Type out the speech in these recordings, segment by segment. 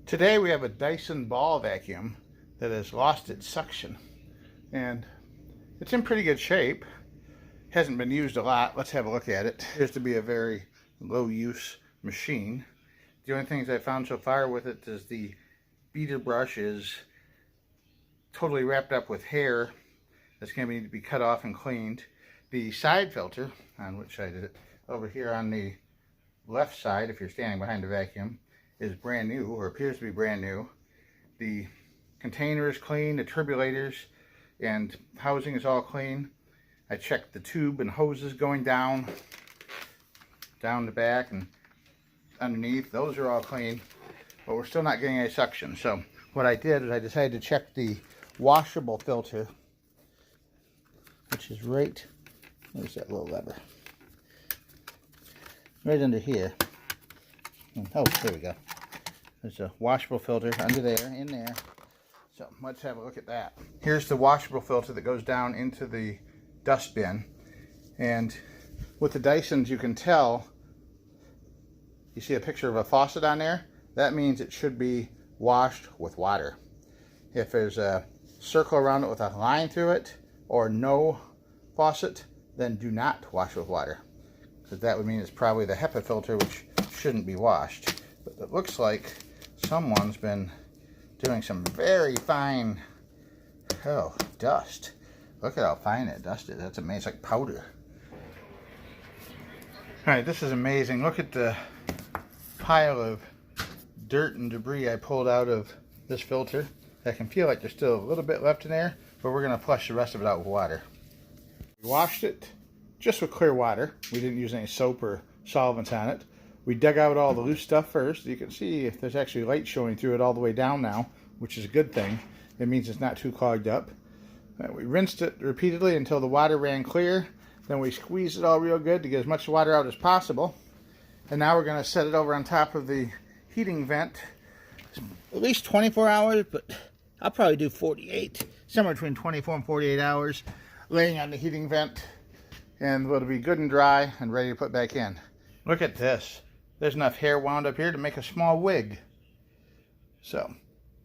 Today we have a Dyson Ball vacuum that has lost its suction, and it's in pretty good shape. Hasn't been used a lot. Let's have a look at it. It appears to be a very low use machine. The only things I found so far with it is the beater brush is totally wrapped up with hair that's going to need to be cut off and cleaned. The side filter, on which side is it? Over here on the left side, if you're standing behind the vacuum, is brand new, or appears to be brand new. The container is clean, the turbulators and housing is all clean. I checked the tube and hoses going down the back and underneath. Those are all clean, but we're still not getting any suction. So what I did is I decided to check the washable filter, which is right, where's that little lever? Right under here. Oh, there we go. There's a washable filter under there, in there. So let's have a look at that. Here's the washable filter that goes down into the dustbin. And with the Dysons, you can tell, you see a picture of a faucet on there? That means it should be washed with water. If there's a circle around it with a line through it, or no faucet, then do not wash with water, because that would mean it's probably the HEPA filter, which shouldn't be washed. But it looks like someone's been doing some very fine dust. Look at how fine that dust is. That's amazing. It's like powder. Alright, this is amazing. Look at the pile of dirt and debris I pulled out of this filter. I can feel like there's still a little bit left in there, but we're going to flush the rest of it out with water. We washed it just with clear water. We didn't use any soap or solvents on it. We dug out all the loose stuff first. You can see if there's actually light showing through it all the way down now, which is a good thing. It means it's not too clogged up. We rinsed it repeatedly until the water ran clear. Then we squeezed it all real good to get as much water out as possible. And now we're going to set it over on top of the heating vent. At least 24 hours, but I'll probably do 48. Somewhere between 24 and 48 hours laying on the heating vent. And it'll be good and dry and ready to put back in. Look at this. There's enough hair wound up here to make a small wig. So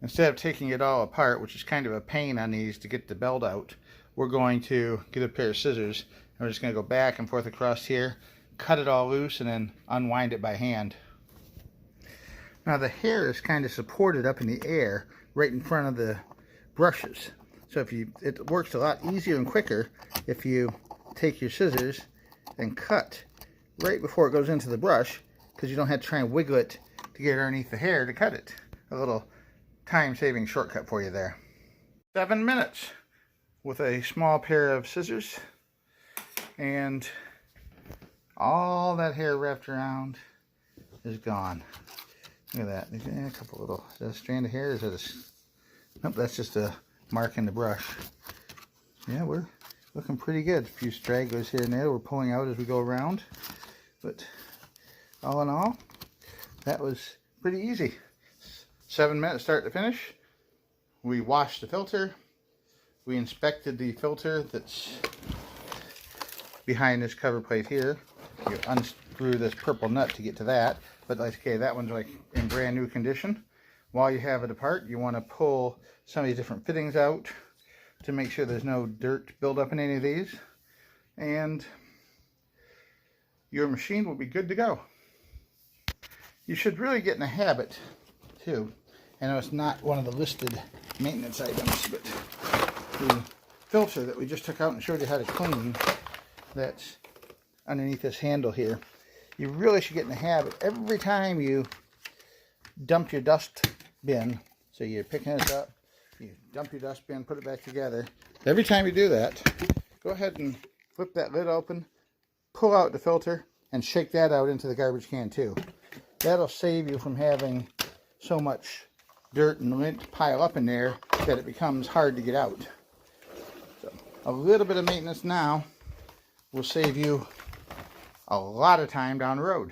instead of taking it all apart, which is kind of a pain on these to get the belt out, we're going to get a pair of scissors and we're just going to go back and forth across here, cut it all loose, and then unwind it by hand. Now the hair is kind of supported up in the air right in front of the brushes. So it works a lot easier and quicker if you take your scissors and cut right before it goes into the brush, because you don't have to try and wiggle it to get underneath the hair to cut it. A little time-saving shortcut for you there. 7 minutes with a small pair of scissors, and all that hair wrapped around is gone. Look at that. A couple little, is that a strand of hair? Is that a, nope, that's just a mark in the brush. Yeah, we're looking pretty good. A few stragglers here and there we're pulling out as we go around. But all in all, that was pretty easy. 7 minutes start to finish. We washed the filter. We inspected the filter that's behind this cover plate here. You unscrew this purple nut to get to that. But like, okay, that one's like in brand new condition. While you have it apart, you want to pull some of these different fittings out to make sure there's no dirt buildup in any of these. And your machine will be good to go. You should really get in a habit too. I know it's not one of the listed maintenance items, but the filter that we just took out and showed you how to clean, that's underneath this handle here, you really should get in the habit every time you dump your dust bin. So you're picking this up, you dump your dust bin, put it back together. Every time you do that, go ahead and flip that lid open, pull out the filter, and shake that out into the garbage can too. That'll save you from having so much dirt and lint pile up in there that it becomes hard to get out. So a little bit of maintenance now will save you a lot of time down the road.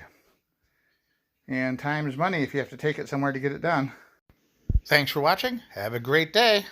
And time is money if you have to take it somewhere to get it done. Thanks for watching. Have a great day.